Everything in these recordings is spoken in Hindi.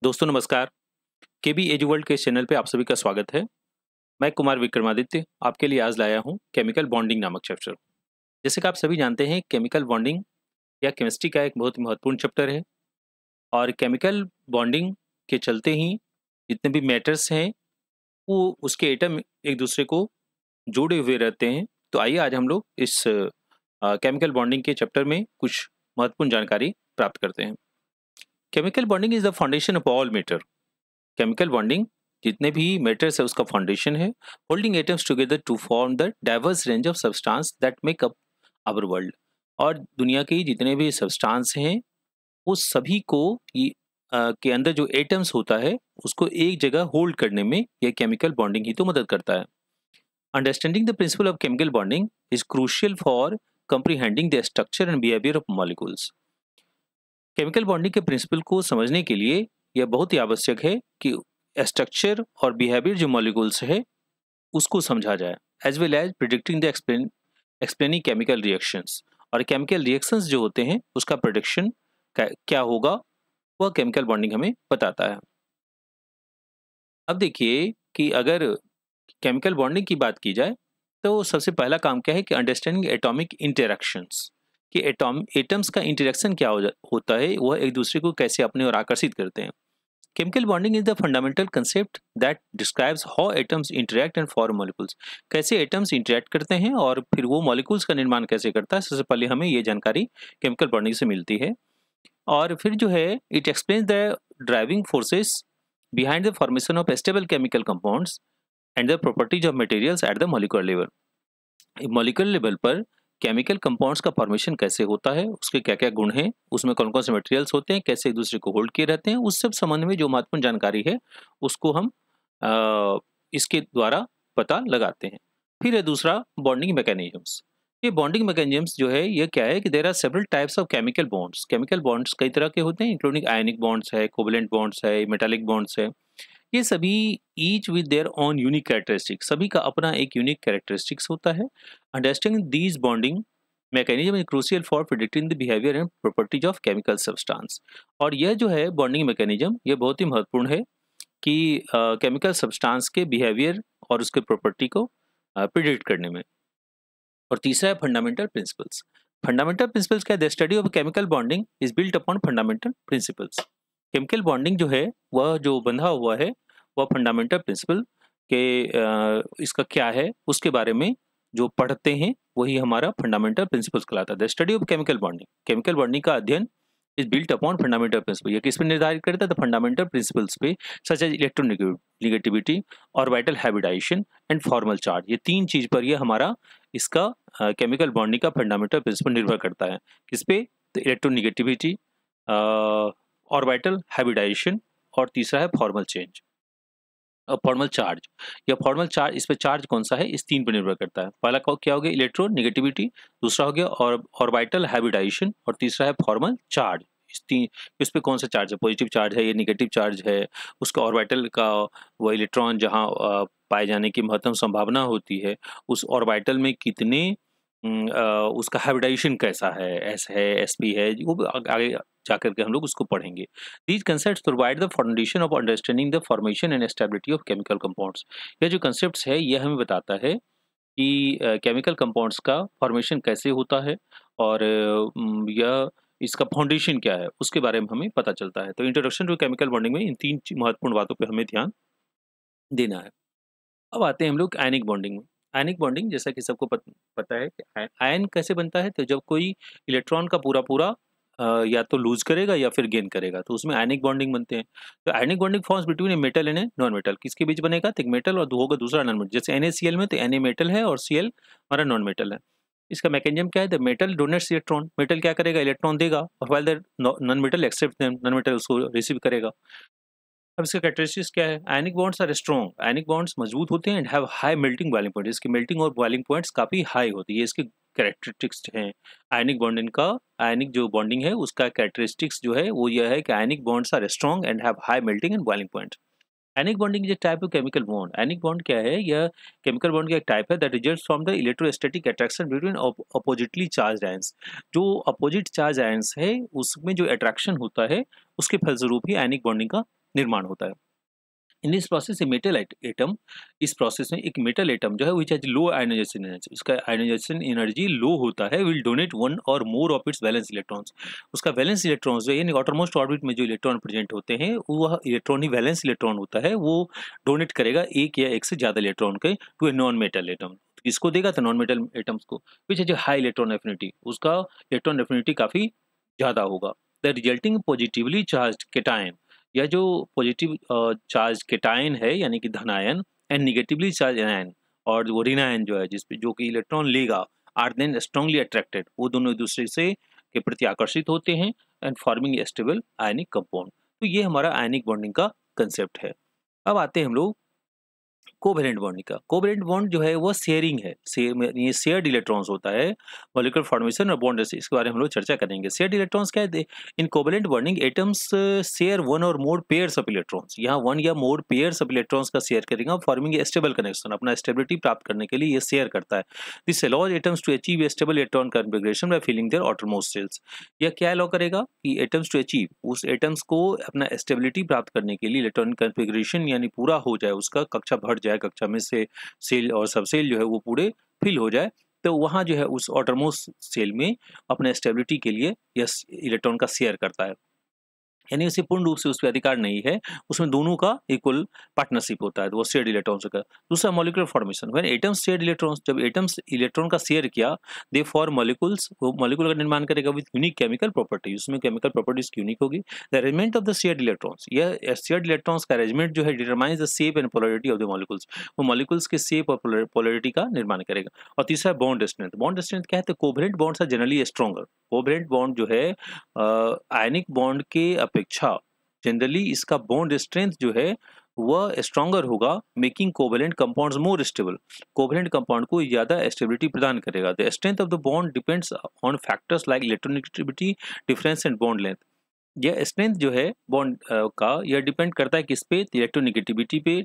दोस्तों नमस्कार। केबी एज वर्ल्ड के इस चैनल पे आप सभी का स्वागत है। मैं कुमार विक्रमादित्य आपके लिए आज लाया हूँ केमिकल बॉन्डिंग नामक चैप्टर। जैसे कि आप सभी जानते हैं, केमिकल बॉन्डिंग या केमिस्ट्री का एक बहुत ही महत्वपूर्ण चैप्टर है और केमिकल बॉन्डिंग के चलते ही जितने भी मैटर्स हैं वो उसके एटम एक दूसरे को जोड़े हुए रहते हैं। तो आइए आज हम लोग इस केमिकल बॉन्डिंग के चैप्टर में कुछ महत्वपूर्ण जानकारी प्राप्त करते हैं। Chemical bonding is the foundation of all matter. Chemical bonding जितने भी मैटर्स है उसका फाउंडेशन है, holding atoms together to form the diverse range of substance that make up our world. और दुनिया के जितने भी सब्सटेंस हैं वो सभी को के अंदर जो एटम्स होता है उसको एक जगह होल्ड करने में यह केमिकल बॉन्डिंग ही तो मदद करता है। Understanding the principle of chemical bonding is crucial for comprehending the structure and behavior of molecules। Chemical bonding के प्रिंसिपल को समझने के लिए यह बहुत ही आवश्यक है कि स्ट्रक्चर और बिहेवियर जो मॉलिक्यूल्स है उसको समझा जाए, as well as predicting the explaining chemical reactions. और केमिकल रिएक्शंस जो होते हैं उसका प्रिडिक्शन क्या होगा वह केमिकल बॉन्डिंग हमें बताता है। अब देखिए कि अगर केमिकल बॉन्डिंग की बात की जाए तो सबसे पहला काम क्या है कि अंडरस्टैंडिंग एटॉमिक इंटरेक्शंस, कि एटम्स का इंटरेक्शन क्या होता है, वह एक दूसरे को कैसे अपने ओर आकर्षित करते हैं। Chemical bonding is the fundamental concept that describes how atoms interact and form molecules. कैसे एटम्स इंटरेक्ट करते हैं और फिर वो मॉलिक्यूल्स का निर्माण कैसे करता है, सबसे पहले हमें ये जानकारी केमिकल बॉन्डिंग से मिलती है। और फिर जो है it explains the driving forces behind the formation of stable chemical compounds and the properties of materials at the molecular level. Molecular level पर केमिकल कंपाउंड्स का फॉर्मेशन कैसे होता है, उसके क्या क्या गुण हैं, उसमें कौन कौन से मटेरियल्स होते हैं, कैसे एक दूसरे को होल्ड किए रहते हैं, उस सब संबंध में जो महत्वपूर्ण जानकारी है उसको हम इसके द्वारा पता लगाते हैं। फिर है दूसरा बॉन्डिंग मैकेनिज्म्स। ये बॉन्डिंग मैकेनिज्म्स जो है ये क्या है कि there are several types of chemical bonds. Chemical bonds कई तरह के होते हैं, इंक्लूडिंग आयनिक बॉन्ड्स है, कोवलेंट बॉन्ड्स है, मेटालिक बॉन्ड्स है। ये सभी each with their own unique characteristics, सभी का अपना एक यूनिक कैरेक्टरिस्टिक्स होता है। Understanding these bonding mechanism is crucial for predicting the behaviour and properties of chemical substance. और यह जो है बॉन्डिंग मैकेनिज्म ये बहुत ही महत्वपूर्ण है कि केमिकल सब्सटेंस के बिहेवियर और उसके प्रॉपर्टी को प्रिडिक्ट करने में। और तीसरा है फंडामेंटल प्रिंसिपल्स। फंडामेंटल प्रिंसिपल्स क्या है? The study of chemical bonding is built upon fundamental principles. Chemical bonding जो है वह जो बंधा हुआ है वह फंडामेंटल प्रिंसिपल के इसका क्या है उसके बारे में जो पढ़ते हैं वही हमारा फंडामेंटल प्रिंसिपल्स कहलाता है। The study of chemical bonding, chemical bonding का अध्ययन is built upon fundamental principle. ये किस पे निर्धारित करता है? द फंडामेंटल प्रिंसिपल्स पे, such as electronegativity, orbital hybridisation and formal charge. ये तीन चीज पर ये हमारा इसका केमिकल बॉन्डिंग का फंडामेंटल प्रिंसिपल निर्भर करता है। किस पे? तो इलेक्ट्रोनेगेटिविटी, ऑर्बिटल हाइब्रिडाइजेशन और तीसरा है फॉर्मल चेंज, फॉर्मल चार्ज। या फॉर्मल चार्ज, इस पे चार्ज कौन सा है इस तीन पर निर्भर करता है। पहला क्या हो गया? इलेक्ट्रोनेगेटिविटी, दूसरा हो गया ऑर्बिटल हाइब्रिडाइजेशन और तीसरा है फॉर्मल चार्ज। इस पे कौन सा चार्ज है? पॉजिटिव चार्ज है या नेगेटिव चार्ज है, उसका ऑर्बिटल का वो इलेक्ट्रॉन जहाँ पाए जाने की महत्तम संभावना होती है, उस ऑर्बिटल में कितने उसका हाइब्रिडाइजेशन कैसा है, एस है, एसपी है, वो भी आगे जाकर के हम लोग उसको पढ़ेंगे। These concepts provide the foundation of understanding the formation and stability of chemical compounds। यह जो concepts है ये हमें बताता है कि केमिकल कंपाउंड्स का फॉर्मेशन कैसे होता है और यह इसका फाउंडेशन क्या है उसके बारे में हमें पता चलता है। तो इंट्रोडक्शन टू केमिकल बॉन्डिंग में इन तीन महत्वपूर्ण बातों पे हमें ध्यान देना है। अब आते हैं हम लोग आयनिक बॉन्डिंग में। आयनिक बॉन्डिंग जैसा कि सबको पता है कि आयन कैसे बनता है, तो जब कोई इलेक्ट्रॉन का पूरा पूरा या तो लूज करेगा या फिर गेन करेगा तो उसमें आयनिक बॉन्डिंग बनते हैं। तो ionic bonding forms between a metal and A non metal. किसके बीच बनेगा? तो एक मेटल और होगा दूसरा नॉन मेटल। जैसे NaCl में तो Na मेटल है और Cl हमारा नॉन मेटल है। इसका मैकेनिज्म क्या है? The metal donates electron, metal क्या करेगा? इलेक्ट्रॉन देगा, और while the non metal accept them, non metal उसको रिसीव करेगा। अब इसका कैरेक्टरिस्टिक्स क्या है? Ionic bonds are strong, ionic bonds मजबूत होते हैं and have high melting boiling point. इसकी मेल्टिंग और बॉइलिंग पॉइंट्स काफी हाई होती है, इसकी कैरेक्टरिस्टिक्स हैं। आयनिक बॉन्डिंग का, आयनिक जो बॉन्डिंग है उसका कैरेक्टरिस्टिक्स जो है वो यह है कि ionic bonds are strong and have high melting and boiling point. Ionic bonding is type of chemical bond. Ionic bond क्या है? यह केमिकल बॉन्ड का एक टाइप है that results from the electrostatic attraction between oppositely charge ions. जो अपोजिट चार्ज आयंस है उसमें जो अट्रैक्शन होता है उसके फलस्वरूप ही आयनिक बॉन्डिंग का निर्माण होता है। In this process a metal atom, इस प्रोसेस में एक मेटल एटम जो है which has low ionisation energy, उसका आयनाइजेशन एनर्जी लो होता है, will donate one or more of its valence electrons. उसका वैलेंस इलेक्ट्रॉन्स जो है यानी आउटरमोस्ट ऑर्बिट में जो इलेक्ट्रॉन प्रेजेंट होते हैं वह इलेक्ट्रॉन ही वैलेंस इलेक्ट्रॉन होता है, वो डोनेट करेगा एक या एक से ज़्यादा इलेक्ट्रॉन के to a non metal atom. किसको देगा? तो नॉन मेटल एटम्स को, which has high electron affinity, उसका इलेक्ट्रॉन एफिनिटी काफ़ी ज़्यादा होगा। The resulting positively charge cation, यह जो पॉजिटिव चार्ज केटायन है यानी कि धनायन, एंड निगेटिवली चार्ज एनायन और वो ऋणायन जो है जिसपे जो कि इलेक्ट्रॉन लेगा, आर देन स्ट्रांगली अट्रैक्टेड, वो दोनों एक दूसरे से के प्रति आकर्षित होते हैं and forming a stable ionic compound. तो ये हमारा आयनिक बॉन्डिंग का कंसेप्ट है। अब आते हैं हम लोग कोवेलेंट बॉन्डिंग का। कोवेलेंट बॉन्ड जो है वो शेयरिंग है, ये शेयर्ड इलेक्ट्रॉन्स होता है, मॉलिक्यूलर फॉर्मेशन और बॉन्ड, इसके बारे में हम लोग चर्चा करेंगे। शेयर्ड इलेक्ट्रॉन्स क्या है? In covalent bonding atoms share one or more pairs of electrons, यहाँ वन या मोर पेयर्स ऑफ इलेक्ट्रॉन्स का शेयर करेगा, फॉर्मिंग ए स्टेबल कनेक्शन, अपना स्टेबिलिटी प्राप्त करने के लिए ये शेयर करता है। This allows atoms to achieve a stable electron configuration by filling their outermost shells. यह क्या अलाउ करेगा कि एटम्स टू अचीव, उस एटम्स को अपना स्टेबिलिटी प्राप्त करने के लिए इलेक्ट्रॉनिक कॉन्फिगरेशन यानी पूरा हो जाए, उसका कक्षा भर जाए, कक्षा में से सेल और सब सेल जो है वो पूरे फिल हो जाए, तो वहाँ जो है उस आउटरमोस्ट सेल में अपने स्टेबिलिटी के लिए यह इलेक्ट्रॉन का शेयर करता है, यानी उसे पूर्ण रूप से उस पर अधिकार नहीं है, उसमें दोनों का इक्वल पार्टनरशिप होता है, तो वो शेयर्ड इलेक्ट्रॉन्स का। दूसरा molecular formation, when atoms shared electrons, जब एटम्स इलेक्ट्रॉन का शेयर किया, दे फॉर्म मॉलिक्यूल्स, वो मॉलिक्यूल का निर्माण करेगा विद यूनिक केमिकल प्रॉपर्टी, उसमें केमिकल प्रॉपर्टीज यूनिक होगी। The arrangement of the shared electrons, यह शेयर्ड इलेक्ट्रॉन्स का अरेंजमेंट जो है determines the shape and polarity of the molecules, वो मॉलिक्यूल्स के शेप और पोलैरिटी का निर्माण करेगा। और तीसरा बॉन्ड स्ट्रेंथ, बॉन्ड स्ट्रेंथ क्या है? तो covalent bonds are generally stronger, covalent bond जो है आयनिक बॉन्ड के अपेक्षा जनरली इसका बॉन्ड स्ट्रेंथ जो है वह स्ट्रॉन्गर होगा, making covalent compounds more stable, covalent compound को ज्यादा स्टेबिलिटी प्रदान करेगा। The strength of the bond depends on factors like electronegativity difference and bond length. यह स्ट्रेंथ जो है बॉन्ड का, यह डिपेंड करता है किस पे? इलेक्ट्रोनेगेटिविटी पे,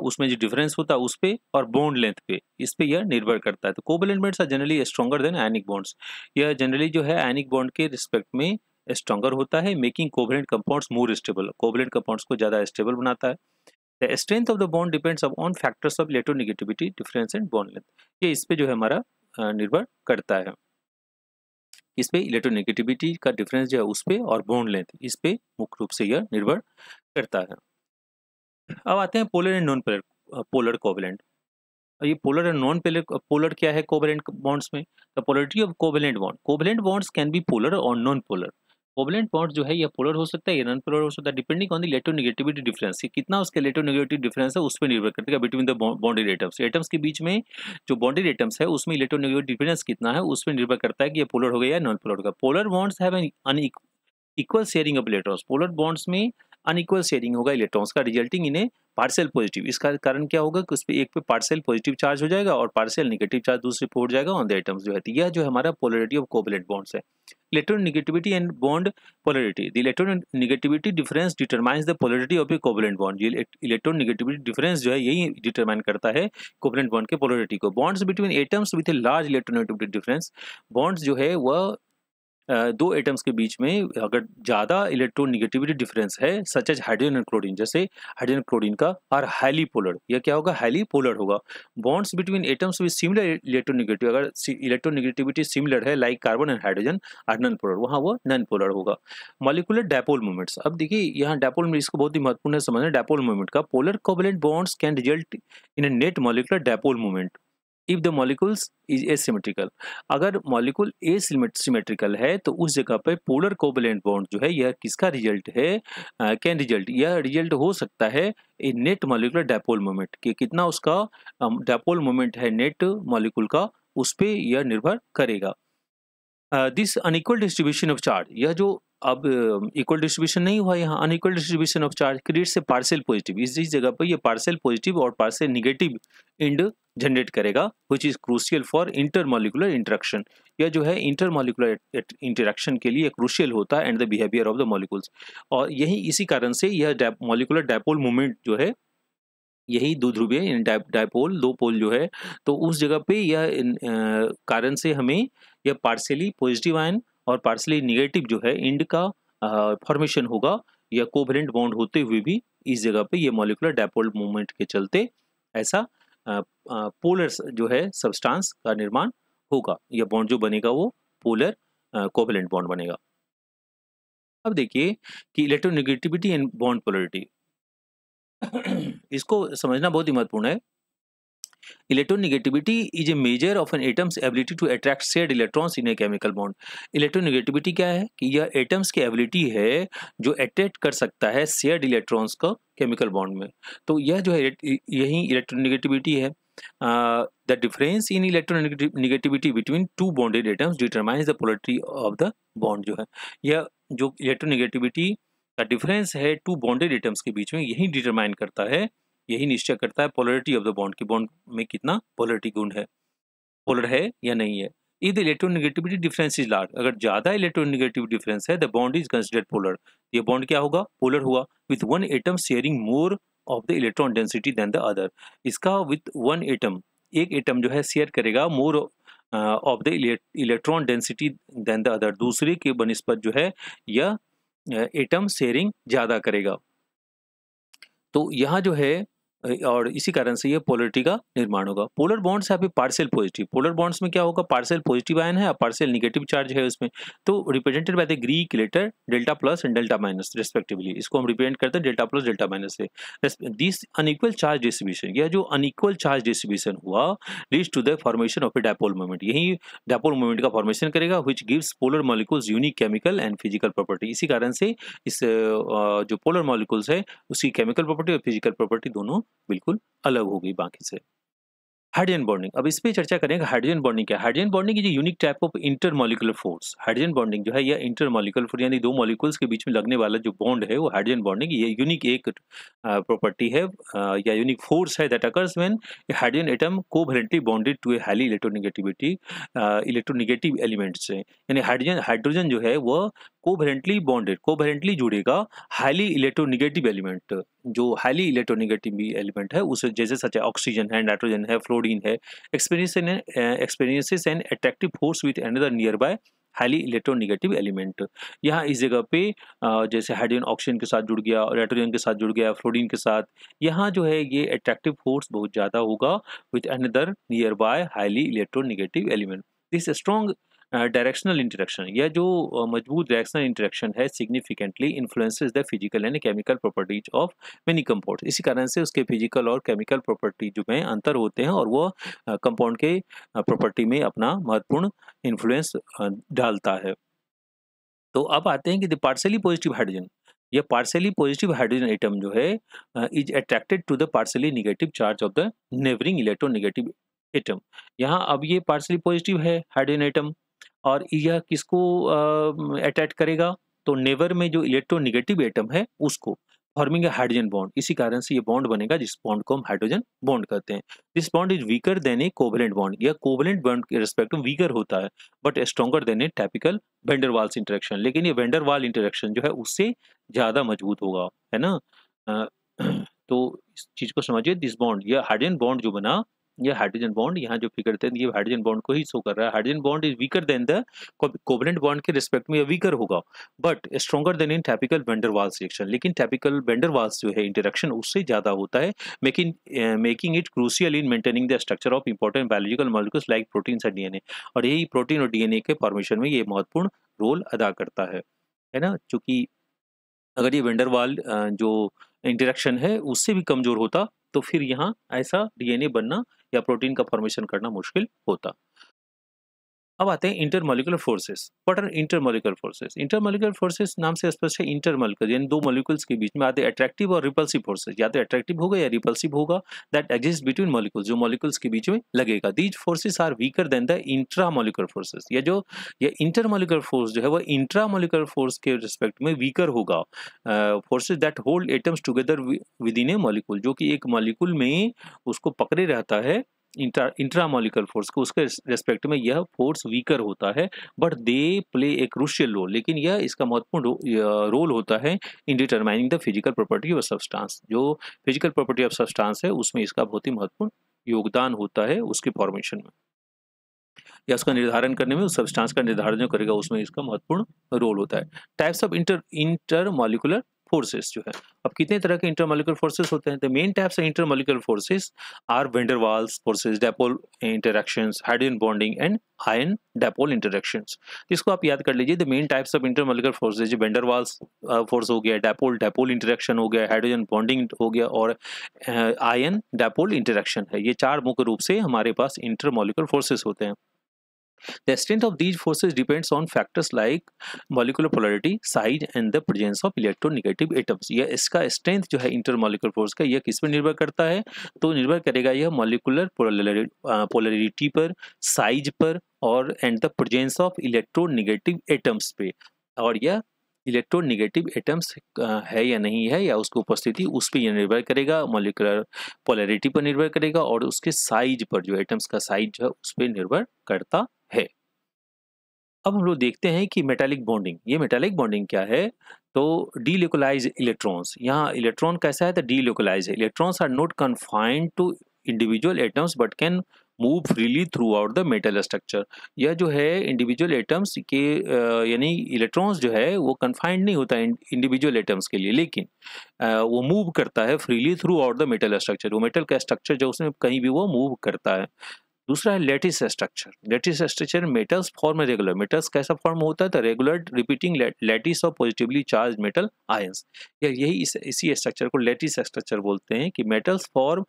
उसमें जो डिफरेंस होता है उस पे, और बॉन्ड लेंथ पे, इस पे यह निर्भर करता है। तो covalent bonds are generally stronger than ionic bonds, यह जनरली जो है आयनिक बॉन्ड के रिस्पेक्ट में स्ट्रॉन्गर होता है, making covalent compounds more stable, covalent compounds को ज्यादा स्टेबल बनाता है। The strength of the bond depends on factors of electronegativity difference and bond length, ये इस पे जो है हमारा निर्भर करता है, इस पे इलेक्ट्रोनेगेटिविटी का डिफरेंस जो है उस पे, और बॉन्ड लेंथ इस पे मुख्य रूप से यह निर्भर करता है। अब आते हैं polar and non polar, polar covalent. ये polar and non polar, polar क्या है कोवेलेंट बॉन्ड्स में? The polarity of covalent bond, covalent bonds can be polar और नॉन पोलर। कोवेलेंट बॉन्ड जो है ये पोलर हो सकता है या नॉन पोलर हो सकता है, depending on the electronegativity difference, कि कितना उसके इलेक्ट्रोनेगेटिव डिफरेंस है उस पर निर्भर करता है between the bonded atoms, atoms के बीच में जो बॉन्डेड एटम्स है उसमें इलेक्ट्रोनेगेटिव डिफरेंस कितना है उस पर निर्भर करता है कि ये पोलर हो गया या नॉन पोलर होगा। Polar bonds have an equal sharing of electrons, polar bonds में अनइक्वल शेयरिंग होगा इलेक्ट्रॉन्स का, resulting in A partial positive. इसका कारण क्या होगा कि उस पे एक पे पार्शियल पॉजिटिव चार्ज हो जाएगा और पार्शियल नेगेटिव चार्ज दूसरे पे हो जाएगा ऑन द एटम्स जो है। तो यह जो हमारा पोलरिटी ऑफ कोवेलेंट बॉन्ड्स है। Electronegativity and bond polarity, the electronegativity difference determines the polarity of A covalent bond. ये इलेक्ट्रोनेगेटिविटी डिफरेंस जो है यही डिटरमाइन करता है कोवेलेंट बॉन्ड के पोलरिटी को। Bonds between atoms with a large electronegativity difference, bonds जो है वह दो एटम्स के बीच में अगर ज़्यादा इलेक्ट्रोनेगेटिविटी डिफरेंस है, such as hydrogen and chlorine, जैसे हाइड्रोजन क्लोरीन का, और हाईली पोलर, यह क्या होगा? हाईली पोलर होगा। Bonds between atoms with similar electronegative, अगर इलेक्ट्रोनेगेटिविटी सिमिलर है like carbon and hydrogen are non polar, वहाँ वो नॉन पोलर होगा। मॉलिक्यूलर डायपोल मूवमेंट्स, अब देखिए यहाँ डायपोल में इसको बहुत ही महत्वपूर्ण है समझना डायपोल मूवमेंट का। Polar covalent bonds can result in A net molecular dipole movement if the molecules is asymmetrical, अगर मॉलिक्यूल एसिमेट्रिकल है तो उस जगह पे पोलर कोवेलेंट बॉन्ड जो है यह किसका रिजल्ट है? कैन रिजल्ट, यह रिजल्ट हो सकता है ए नेट मॉलिक्यूलर डायपोल मोमेंट, कि कितना उसका डायपोल मोमेंट है नेट मॉलिक्यूल का, उस पे यह निर्भर करेगा। This unequal distribution of charge, यह जो अब इक्वल डिस्ट्रीब्यूशन नहीं हुआ, यहाँ unequal distribution of charge creates a partial positive, इस जगह पर ये पार्शियल पॉजिटिव और पार्शियल नेगेटिव एंड जनरेट करेगा, which is crucial for intermolecular interaction. यह जो है इंटरमॉलिक्यूलर इंटरेक्शन के लिए क्रूशियल होता है and the behaviour of the molecules, और यही इसी कारण से यह मॉलिक्यूलर डायपोल मूवमेंट जो है, यही दो ध्रुवीय डायपोल, दो पोल जो है, तो उस जगह पे यह कारण से हमें यह पार्शियली पॉजिटिव आयन और पार्शियली नेगेटिव जो है इंड का फॉर्मेशन होगा, या कोवेलेंट बॉन्ड होते हुए भी इस जगह पे ये मॉलिक्यूलर डायपोल मूवमेंट के चलते ऐसा पोलर जो है सब्सटेंस का निर्माण होगा, या बॉन्ड जो बनेगा वो पोलर कोवेलेंट बॉन्ड बनेगा। अब देखिए कि इलेक्ट्रोनेगेटिविटी एंड बॉन्ड पोलरिटी इसको समझना बहुत ही महत्वपूर्ण है। Electronegativity is a measure of an atom's ability to attract shared electrons in a chemical bond. Electronegativity क्या है कि यह एटम्स की एबिलिटी है जो अट्रैक्ट कर सकता है शेयर्ड इलेक्ट्रॉन्स का केमिकल बॉन्ड में। तो यह जो है यही इलेक्ट्रोनेगेटिविटी है। The difference in electronegativity between two bonded atoms determines the polarity of the bond। जो है यह जो इलेक्ट्रोनेगेटिविटी का डिफरेंस है टू बॉन्डेड एटम्स के बीच में, यही डिटरमाइन करता है, यही निश्चय करता है पोलरिटी ऑफ द बॉन्ड की बॉन्ड में कितना पोलरिटी गुण है, पोलर है या नहीं है। If the electronegativity difference is large, अगर ज्यादा इलेक्ट्रोनेगेटिव डिफरेंस है the bond is considered polar, ये बॉन्ड क्या होगा, पोलर हुआ, with one atom sharing more of the electron density than the other. इसका विथ वन एटम, एक एटम जो है शेयर करेगा more of the electron density than the other, दूसरे के बनिस्बत जो है यह एटम शेयरिंग ज्यादा करेगा। तो यहाँ जो है और इसी कारण से ये पोलरिटी का निर्माण होगा। पोलर बॉन्ड्स है पार्शियल पॉजिटिव, पोलर बॉन्ड्स में क्या होगा, पार्शियल पॉजिटिव आयन है और पार्शियल नेगेटिव चार्ज है उसमें, तो represented by the Greek letter delta plus and delta minus respectively. इसको हम रिप्रेजेंट करते हैं डेल्टा प्लस डेल्टा माइनस से। दिस अनइक्वल चार्ज डिस्ट्रीब्यूशन, यह जो अनइक्वल चार्ज डिस्ट्रीब्यूशन हुआ leads to the formation of a dipole moment, यही डायपोल मोमेंट का फॉर्मेशन करेगा which gives polar molecules unique chemical and physical property. इसी कारण से इस जो पोलर मॉलिक्यूल्स है उसकी केमिकल प्रॉपर्टी और फिजिकल प्रॉपर्टी दोनों बिल्कुल अलग होगी बाकी से। हाइड्रोजन बॉन्डिंग, अब इस पे चर्चा करेंगे। हाइड्रोजन बॉन्डिंग क्या है? Hydrogen bonding is unique type of intermolecular force. Hydrogen bonding जो है यह इंटरमॉलिक्यूलर फोर्स यानी दो मॉलिक्यूल्स के बीच में लगने वाला जो बॉन्ड है वो हाइड्रोजन बॉन्डिंग, ये यूनिक एक प्रॉपर्टी है या यूनिक फोर्स है that occurs when a hydrogen atom covalently bonded to a highly electronegative element से, यानी हाइड्रोजन जो है वह कोवैलेंटली बॉन्डेड, कोवैलेंटली जुड़ेगा हाईली इलेक्ट्रोनेगेटिव एलिमेंट, जो हाईली इलेक्ट्रोनेगेटिव एलिमेंट है उसे जैसे सच ऑक्सीजन है, नाइट्रोजन है, फ्लोरीन है, experiences an attractive force with another nearby highly electronegative element. यहाँ इस जगह पे जैसे हाइड्रोजन ऑक्सीजन के साथ जुड़ गया और नाइट्रोजन के साथ जुड़ गया, फ्लोरीन के साथ, यहाँ जो है ये अट्रैक्टिव फोर्स बहुत ज़्यादा होगा with another nearby highly electronegative element. This strong directional interaction, यह जो मजबूत डायरेक्शनल इंटरेक्शन है significantly influences the physical and chemical properties of many compound. इसी कारण से उसके फिजिकल और केमिकल प्रॉपर्टी जो में अंतर होते हैं और वह कंपाउंड के प्रॉपर्टी में अपना महत्वपूर्ण इन्फ्लुएंस डालता है। तो अब आते हैं कि द पार्शियली पॉजिटिव हाइड्रोजन, यह पार्शियली पॉजिटिव हाइड्रोजन एटम जो है is attracted to the partially negative charge of the neighbouring electronegative atom. यहाँ अब ये पार्शियली पॉजिटिव है हाइड्रोजन एटम और यह किसको अटैच करेगा, तो नेबर में जो इलेक्ट्रोनेगेटिव एटम है उसको, फॉर्मिंग ए हाइड्रोजन बॉन्ड। इसी कारण से ये बॉन्ड बनेगा जिस बॉन्ड को हम हाइड्रोजन बॉन्ड कहते हैं। This bond is weaker than a covalent bond, यह कोवेलेंट बॉन्ड के रिस्पेक्ट में वीकर होता है but stronger than a typical van der Waals interaction, लेकिन ये वेंडर वाल इंटरेक्शन जो है उससे ज्यादा मजबूत होगा, है ना। तो इस चीज को समझिए, दिस बॉन्ड, यह हाइड्रोजन बॉन्ड जो बना, ये हाइड्रोजन बॉन्ड यहाँ जो फिगर देते हैं ये हाइड्रोजन बॉन्ड को ही शो कर रहा है। Hydrogen bond is weaker than the covalent bond के रिस्पेक्ट में ये वीकर होगा but stronger than in typical van der Waals reaction, लेकिन टाइपिकल वेंडर वाल्स जो है इंटरेक्शन उससे ज्यादा होता है, making it crucial in maintaining the structure of important biological molecules like proteins and DNA, और यही प्रोटीन और डीएनए के फॉर्मेशन में ये महत्वपूर्ण रोल अदा करता है ना। चूंकि अगर ये वेंडर वाल जो इंटरेक्शन है उससे भी कमजोर होता तो फिर यहाँ ऐसा डीएनए बनना या प्रोटीन का फॉर्मेशन करना मुश्किल होता। अब आते हैं intermolecular forces. What are intermolecular forces? Intermolecular forces नाम से स्पष्ट है, इंटरमॉलिक्यूलर यानी दो मॉलिक्यूल्स के बीच में आते अट्रैक्टिव और रिपल्सिव फोर्सेस, या तो अट्रैक्टिव होगा या रिपल्सिव होगा, दैट एग्जिस्ट बिटवीन मॉलिक्यूल्स, जो मॉलिक्यूल्स के बीच में लगेगा। These forces are weaker than the intramolecular forces, ये इंटरमॉलिक्यूलर फोर्स जो है वह इंट्रामॉलिक्यूलर फोर्स के रिस्पेक्ट में वीकर होगा। Forces that hold atoms together within a molecule, जो कि एक मॉलिक्यूल में उसको पकड़े रहता है, इंट्रामॉलिक्यूलर फोर्स को, उसके रेस्पेक्ट में यह फोर्स वीकर होता है but they play a crucial role, लेकिन यह इसका महत्वपूर्ण रोल होता है in determining the physical property of substance, जो फिजिकल प्रॉपर्टी ऑफ सब्सटेंस है उसमें इसका बहुत ही महत्वपूर्ण योगदान होता है उसके फॉर्मेशन में या उसका निर्धारण करने में, उस सब्सटेंस का निर्धारण जो करेगा उसमें इसका महत्वपूर्ण रोल होता है। टाइप्स ऑफ इंटरमॉलिक्यूलर फोर्सेस जो है, अब कितने तरह के इंटरमॉलिक्यूलर फोर्सेस होते हैं? The main types of intermolecular forces are van der Waals forces, dipole interactions, hydrogen bonding and ion dipole interactions. इसको आप याद कर लीजिए, the main types of intermolecular forces जो वैन डर वाल्स फोर्स हो गया, डायपोल इंटरैक्शन हो गया, हाइड्रोजन बॉन्डिंग हो गया और आयन डायपोल इंटरैक्शन है। ये चार मुख्य रूप से हमारे पास इंटरमॉलिक्यूलर फोर्सेस होते हैं। The strength of these forces depends on factors like molecular polarity, size and the presence of electronegative atoms. यह इसका strength जो है intermolecular force का, यह किस पर निर्भर करता है? तो निर्भर करेगा यह molecular polarity पर, size पर और and the presence of electronegative atoms पे। और यह इलेक्ट्रोनेगेटिव एटम्स है या नहीं है, या उसकी उपस्थिति, उस पर यह निर्भर करेगा, मॉलिक्यूलर पोलैरिटी पर निर्भर करेगा और उसके साइज पर, जो एटम्स का साइज जो है उस पर निर्भर करता है। अब हम लोग देखते हैं कि मेटालिक बॉन्डिंग, ये मेटालिक बॉन्डिंग क्या है? तो डीलोकलाइज इलेक्ट्रॉन्स, यहाँ इलेक्ट्रॉन कैसा है? तो डीलोकलाइज है। Electrons are not confined to individual atoms but can move freely throughout the metal structure. यह जो है इंडिविजुअल एटम्स के यानी इलेक्ट्रॉन्स जो है वो कन्फाइंड नहीं होता है इंडिविजुअल एटम्स के लिए, लेकिन वो मूव करता है freely throughout the metal structure. वो मेटल का स्ट्रक्चर जो उसमें कहीं भी वो मूव करता है। दूसरा है lattice structure. Lattice structure metals form है रेगुलर। मेटल्स कैसा फॉर्म होता है? तो regular repeating lattice of positively charge metal ions. यही इसी स्ट्रक्चर को लेटिस स्ट्रक्चर बोलते हैं कि मेटल्स फॉर्म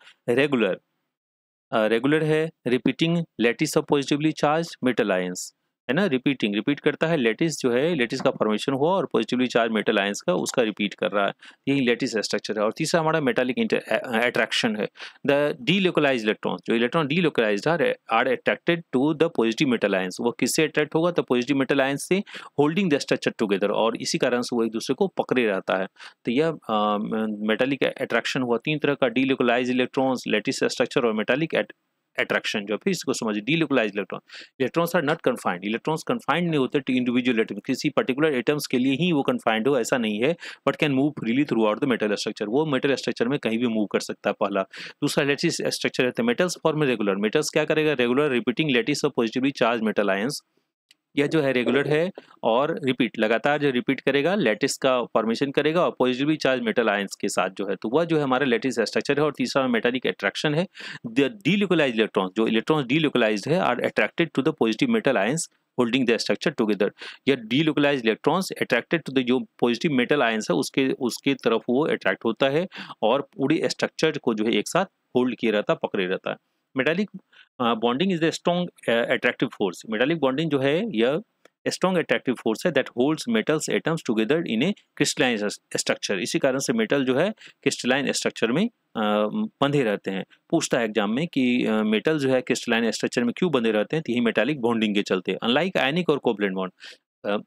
रेगुलर है repeating lattice of positively charge metal ions, है ना। रिपीट करता है, लेटिस जो है लेटिस का फॉर्मेशन हुआ और पॉजिटिवली चार्ज मेटल आयंस का उसका रिपीट कर रहा है, यही लेटिस स्ट्रक्चर है। और तीसरा हमारा मेटालिक अट्रैक्शन है। द डीलोकलाइज इलेक्ट्रॉन, जो electron delocalized are attracted to the positive metal ions. वो किससे अट्रैक्ट होगा? तो पॉजिटिव मेटल आयंस से, होल्डिंग द स्ट्रक्चर टुगेदर, और इसी कारण से वो एक दूसरे को पकड़े रहता है। तो यह मेटालिक अट्रैक्शन हुआ। तीन तरह का, डीलोकलाइज इलेक्ट्रॉन्स, लेटिस स्ट्रक्चर और मेटालिक अट्रैक्शन। जो फिर इसको समझिए, delocalize electrons are not confined. Electrons confined नहीं होते टू इंडिविजुअल एटम, किसी पर्टिकुलर एटम्स के लिए ही वो कन्फाइंड हो, ऐसा नहीं है, but can move freely throughout the metal structure. वो मेटल स्ट्रक्चर में कहीं भी मूव कर सकता है, पहला। दूसरा लेटिस स्ट्रक्चर है, मेटल्स फॉर्म में रेगुलर। मेटल्स क्या करेगा? Regular repeating lattice of positively charge metal ions. यह जो है रेगुलर है और रिपीट, लगातार जो रिपीट करेगा, लेटिस का फॉर्मेशन करेगा और पॉजिटिवली चार्ज मेटल आयंस के साथ जो है, तो वह जो है हमारा लेटिस स्ट्रक्चर है। और तीसरा मेटालिक अट्रैक्शन है। द डीलोकलाइज्ड इलेक्ट्रॉन्स, जो इलेक्ट्रॉन्स डीलोकलाइज्ड है, are attracted to the positive metal ions holding the structure together. यह delocalised electrons attracted to the जो पॉजिटिव मेटल आयंस है उसके तरफ वो अट्रैक्ट होता है और पूरे स्ट्रक्चर को जो है एक साथ होल्ड किए रहता है, पकड़े रहता है। Metallic bonding is the strong attractive force. Metallic bonding जो है यह स्ट्रॉन्ग अट्रैक्टिव फोर्स है that holds metals atoms together in A crystalline structure. इसी कारण से मेटल जो है क्रिस्टलाइन स्ट्रक्चर में बंधे रहते हैं। पूछता है एग्जाम में कि मेटल जो है क्रिस्टलाइन स्ट्रक्चर में क्यों बंधे रहते हैं? तो यही मेटालिक बॉन्डिंग के चलते। अनलाइक आयनिक और कोवलेंट बॉन्ड,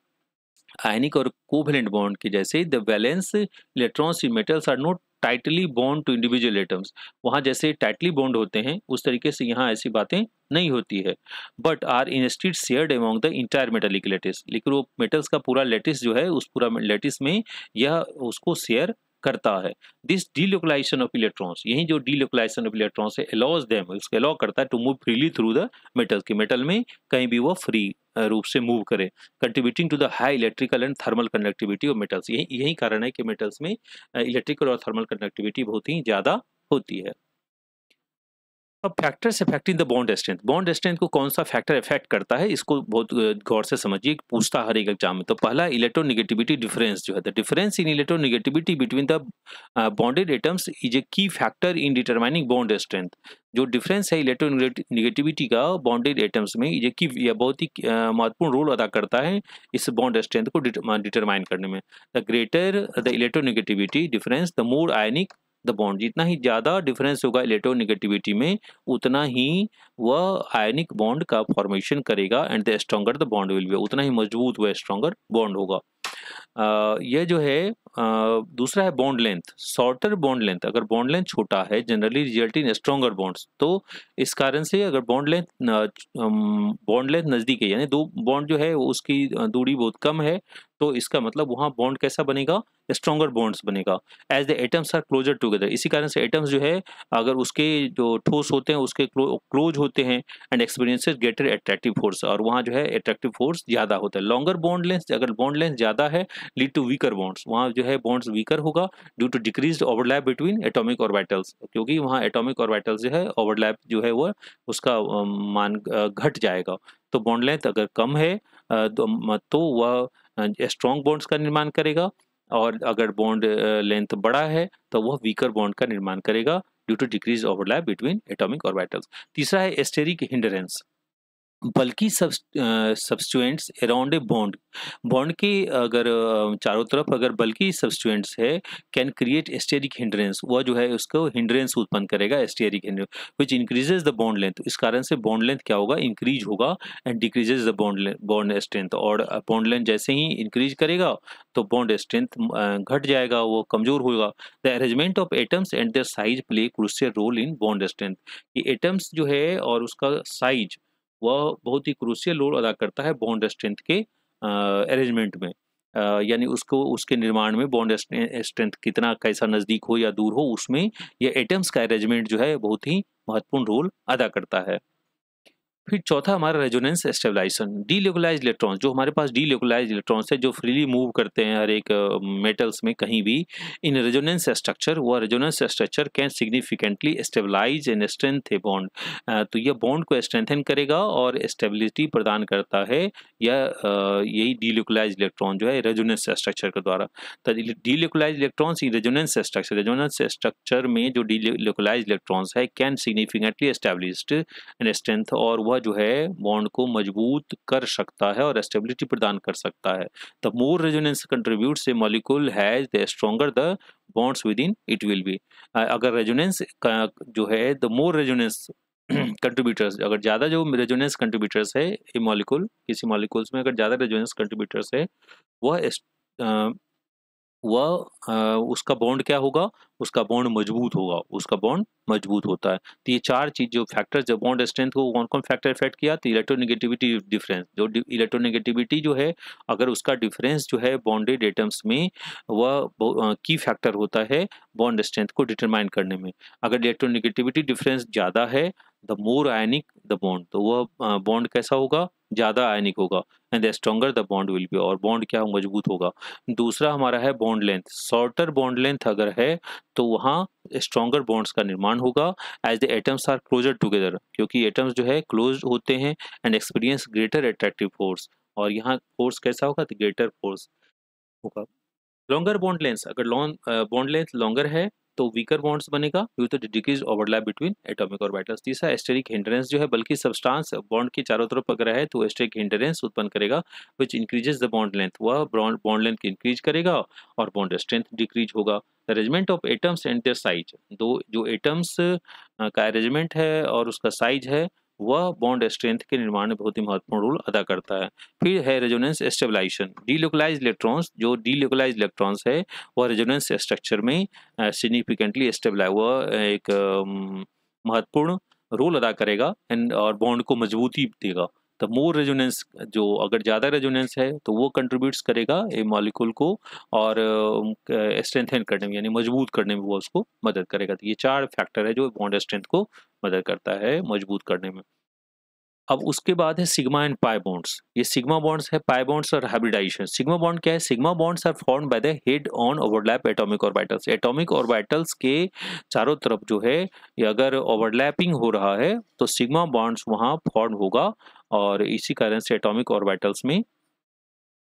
आयनिक और कोवलेंट बॉन्ड के जैसे the valence electrons in metals are not tightly bond to individual atoms. वहाँ जैसे टाइटली बॉन्ड होते हैं उस तरीके से यहाँ ऐसी बातें नहीं होती है, but are instead shared among the entire metallic lattice. लेकिन वो मेटल्स का पूरा लेटिस जो है, उस पूरा लेटिस में यह उसको शेयर करता है। दिस डीलोकलाइजेशन ऑफ इलेक्ट्रॉन्स, यही जो डीलोकलाइजेशन ऑफ इलेक्ट्रॉन्स है, अलाउज देम, उसको अलाउ करता है to move freely through the metal, के मेटल में कहीं भी वो फ्री रूप से मूव करे, contributing to the high electrical and thermal conductivity of metals. यही कारण है कि मेटल्स में इलेक्ट्रिकल और थर्मल कंडक्टिविटी बहुत ही ज्यादा होती है। अब factors affecting the bond strength. Bond strength को कौन सा फैक्टर अफेक्ट करता है, इसको बहुत गौर से समझिए, पूछता हर एक एग्जाम में। तो पहला इलेक्ट्रोनेगेटिविटी डिफरेंस जो है, the difference in electronegativity between the bonded atoms is a key factor in determining bond strength. जो डिफरेंस है इलेक्ट्रोनेगेटिविटी का बॉन्डेड एटम्स में, ये की यह बहुत ही महत्वपूर्ण रोल अदा करता है इस बॉन्ड स्ट्रेंथ को डिटरमाइन करने में। The greater the electronegativity difference the more ionic the bond. जितना ही ज़्यादा डिफरेंस होगा इलेक्ट्रोनेगेटिविटी में, उतना ही वह आयनिक बॉन्ड का फॉर्मेशन करेगा and the stronger the bond will B, उतना ही मजबूत वह स्ट्रॉन्गर बॉन्ड होगा। यह जो है दूसरा है bond length. Shorter bond length, अगर बॉन्ड लेंथ छोटा है generally result in stronger bonds. तो इस कारण से अगर बॉन्ड लेंथ नज़दीक है, यानी दो बॉन्ड जो है उसकी दूरी बहुत कम है, तो इसका मतलब वहाँ बॉन्ड कैसा बनेगा, स्ट्रॉन्गर बॉन्ड्स बनेगा as the atoms are closer together. इसी कारण से एटम्स जो है अगर उसके जो ठोस होते हैं उसके क्लोज होते हैं and experiences greater attractive force, और वहाँ जो है अट्रैक्टिव फोर्स ज़्यादा होता है। लॉन्गर बॉन्ड लेंथ, अगर बॉन्ड लेंथ ज़्यादा है लीड टू वीकर बॉन्ड्स, वहाँ जो है बॉन्ड्स वीकर होगा due to decreased overlap between atomic orbitals, क्योंकि वहाँ एटॉमिक ऑर्बिटल्स जो है ओवरलैप जो है वो उसका मान घट जाएगा। तो बॉन्ड लेंथ अगर कम है तो वह स्ट्रॉन्ग बॉन्ड्स का निर्माण करेगा, और अगर बॉन्ड लेंथ बड़ा है तो वह वीकर बॉन्ड का निर्माण करेगा due to decrease overlap between atomic orbitals. तीसरा है स्टेरिक हिंडरेंस, बल्कि substituents around a bond, bond के अगर चारों तरफ अगर बल्कि सब्सटेंट्स है कैन क्रिएट स्टेरिक हिंड्रेंस, वह जो है उसको हिंड्रेंस उत्पन्न करेगा, steric hindrance which increases the bond length. इस कारण से बॉन्ड लेंथ क्या होगा, इंक्रीज होगा and decreases the bond strength, और बॉन्ड लेंथ जैसे ही इंक्रीज करेगा तो बॉन्ड स्ट्रेंथ घट जाएगा, वो कमजोर होगा। The arrangement of atoms and their size play crucial role in bond strength, ये एटम्स जो है और उसका साइज वह बहुत ही क्रूशियल रोल अदा करता है बॉन्ड स्ट्रेंथ के अरेंजमेंट में, यानी उसको उसके निर्माण में बॉन्ड स्ट्रेंथ कितना कैसा नज़दीक हो या दूर हो, उसमें ये एटम्स का अरेंजमेंट जो है बहुत ही महत्वपूर्ण रोल अदा करता है। फिर चौथा हमारा रेजोनेंस स्टेबलाइजेशन, डीलोकलाइज्ड इलेक्ट्रॉन्स, जो हमारे पास डीलोकलाइज्ड इलेक्ट्रॉन्स है जो फ्रीली मूव करते हैं हर एक मेटल्स में कहीं भी, इन रेजोनेंस स्ट्रक्चर, वह resonance structure can significantly stabilize and strength a bond, तो यह बॉन्ड को स्ट्रेंथन करेगा और स्टेबिलिटी प्रदान करता है यही डीलोकलाइज्ड इलेक्ट्रॉन जो है रेजोनेंस स्ट्रक्चर के द्वारा। तो delocalised electrons in resonance structure में जो डीलोकलाइज्ड इलेक्ट्रॉन्स है can significantly established and strength, और वह जो है बॉन्ड को मजबूत कर सकता है और स्टेबिलिटी प्रदान कर सकता है। The more resonance contributes A molecule has the stronger the bonds with in it will be, अगर रेजोनेंस जो है द मोर रेजोनेंस कंट्रीब्यूटर्स, अगर ज़्यादा जो रेजोनेंस कंट्रीब्यूटर्स है ए मॉलिक्यूल, किसी मॉलिक्यूल्स में अगर ज़्यादा रेजोनेंस कंट्रीब्यूटर्स है वह उसका बॉन्ड क्या होगा, उसका बॉन्ड मजबूत होगा, उसका बॉन्ड मजबूत होता है। तो ये चार चीज जो फैक्टर्स जो बॉन्ड स्ट्रेंथ को कौन कौन फैक्टर इफेक्ट किया, तो इलेक्ट्रोनेगेटिविटी डिफरेंस, जो इलेक्ट्रोनेगेटिविटी जो है अगर उसका डिफरेंस जो है बॉन्डेड एटम्स में वह की फैक्टर होता है बॉन्ड स्ट्रेंथ को डिटरमाइन करने में। अगर इलेक्ट्रोनेगेटिविटी डिफरेंस ज़्यादा है the more ionic the bond, तो वह बॉन्ड कैसा होगा, ज़्यादा आयनिक होगा, and the stronger the bond will be, और बॉन्ड क्या मजबूत होगा। दूसरा हमारा है bond length, shorter bond length अगर है तो वहाँ स्ट्रॉन्गर बॉन्ड्स का निर्माण होगा as the atoms are closer together, क्योंकि एटम्स जो है क्लोज होते हैं and experience greater attractive force, और यहाँ फोर्स कैसा होगा, तो ग्रेटर फोर्स होगा। लॉन्गर बॉन्ड लेंथ, अगर बॉन्ड लेंथ लॉन्गर है तो वीकर बॉन्ड्स बनेगा due to decrease overlap between atomic orbitals. तीसरा एस्टेरिक हिंड्रेंस, जो है बल्कि सब्सटेंस बॉन्ड के चारों तरफ अगर है तो एस्टेरिक हिंड्रेंस उत्पन्न करेगा which increases the bond length, वह बॉन्ड लेंथ इंक्रीज करेगा और बॉन्ड स्ट्रेंथ डिक्रीज होगा। Arrangement of atoms and their size, दो जो एटम्स का अरेंजमेंट है और उसका साइज है वह बॉन्ड स्ट्रेंथ के निर्माण में बहुत ही महत्वपूर्ण रोल अदा करता है। फिर है रेजोनेंस स्टेबलाइजेशन, डीलोकलाइज्ड इलेक्ट्रॉन्स, जो डीलोकलाइज्ड इलेक्ट्रॉन्स है वह रेजोनेंस स्ट्रक्चर में सिग्निफिकेंटली स्टेबलाइज, वह एक महत्वपूर्ण रोल अदा करेगा एंड और बॉन्ड को मजबूती देगा। द मोर रेजोनेंस, जो अगर ज़्यादा रेजोनेंस है तो वो कंट्रीब्यूट्स करेगा ए मॉलिक्यूल को और स्ट्रेंथन करने में यानी मजबूत करने में वो उसको मदद करेगा। तो ये चार फैक्टर है जो बॉन्ड स्ट्रेंथ को मदद करता है मजबूत करने में। अब उसके बाद है सिग्मा एंड पाई बॉन्ड्स, ये सिग्मा बॉन्ड्स है, पाई बॉन्ड्स और हाइब्रिडाइजेशन। सिग्मा बॉन्ड क्या है, sigma bonds are formed by the head on overlap atomic orbitals, atomic orbitals के चारों तरफ जो है ये अगर ओवरलैपिंग हो रहा है तो सिग्मा बॉन्ड्स वहाँ फॉर्म होगा, और इसी कारण से एटॉमिक ऑर्बिटल्स में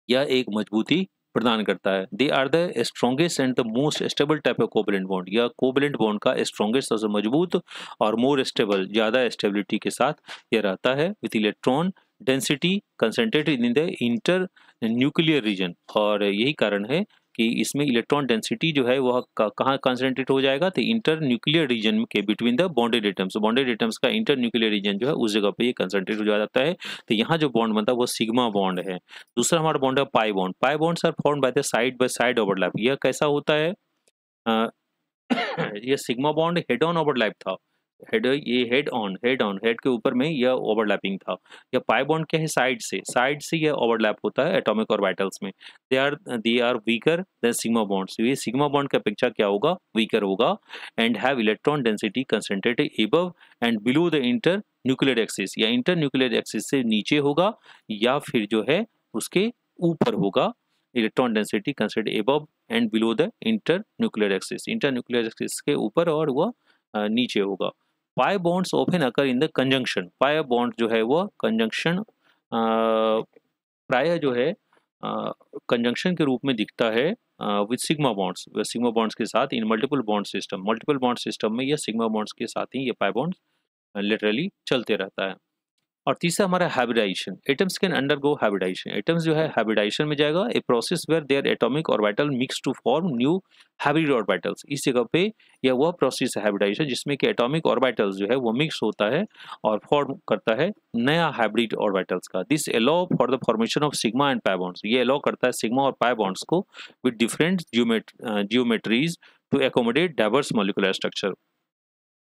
यह एक मजबूती प्रदान करता है। They are the strongest and the most stable type of covalent bond, यह कोवैलेंट बॉन्ड का स्ट्रॉन्गेस्ट सबसे मजबूत और मोर स्टेबल ज़्यादा स्टेबिलिटी के साथ यह रहता है, with electron density concentrated in the inter nuclear region, और यही कारण है कि इसमें इलेक्ट्रॉन डेंसिटी जो है वह कहाँ कंसंट्रेट हो जाएगा, तो इंटर न्यूक्लियर रीजन के बिटवीन द बॉन्डेड एटम्स का इंटर न्यूक्लियर रीजन जो है उस जगह पे ये कंसंट्रेट हो जाता है। तो यहाँ जो बॉन्ड बनता है वो सिग्मा बॉन्ड है। दूसरा हमारा बॉन्ड है pi bond, pi bonds are formed by the side by side overlap, यह कैसा होता है, ये sigma bond head on overlap था, ये हेड के ऊपर में यह ओवरलैपिंग था। या पाई बॉन्ड क्या है, साइड से यह ओवरलैप होता है एटॉमिक ऑर्बिटल्स में। They are weaker than sigma bonds, ये सिग्मा बॉन्ड की अपेक्षा क्या होगा, वीकर होगा। And have electron density concentrated above and below the inter nuclear axis, या इंटर न्यूक्लियर एक्सिस से नीचे होगा या फिर जो है उसके ऊपर होगा। Electron density concentrated above and below the inter nuclear axis के ऊपर और वह नीचे होगा। Pi bonds often occur in the conjunction, pi bond जो है वो कंजंक्शन प्राय जो है कंजंक्शन के रूप में दिखता है विद सिग्मा बॉन्ड्स के साथ इन मल्टीपल बॉन्ड सिस्टम में, यह सिग्मा बॉन्ड्स के साथ ही ये पाई बॉन्ड्स लिटरली चलते रहता है। और तीसरा हमारा hybridization, atoms can undergo hybridization, atoms जो है हाइब्रिडाइजेशन में जाएगा, a process where their atomic orbital mix to form new hybrid orbitals. इस जगह पे यह वह प्रोसेस है हाइब्रिडाइजेशन जिसमें कि एटॉमिक ऑर्बिटल्स जो है वो मिक्स होता है और फॉर्म करता है नया हाइब्रिड ऑर्बिटल्स का। This allow for the formation of sigma and pi bonds, ये अलाउ करता है सिग्मा और पाई बॉन्ड्स को with different geometries to accommodate diverse molecular structure,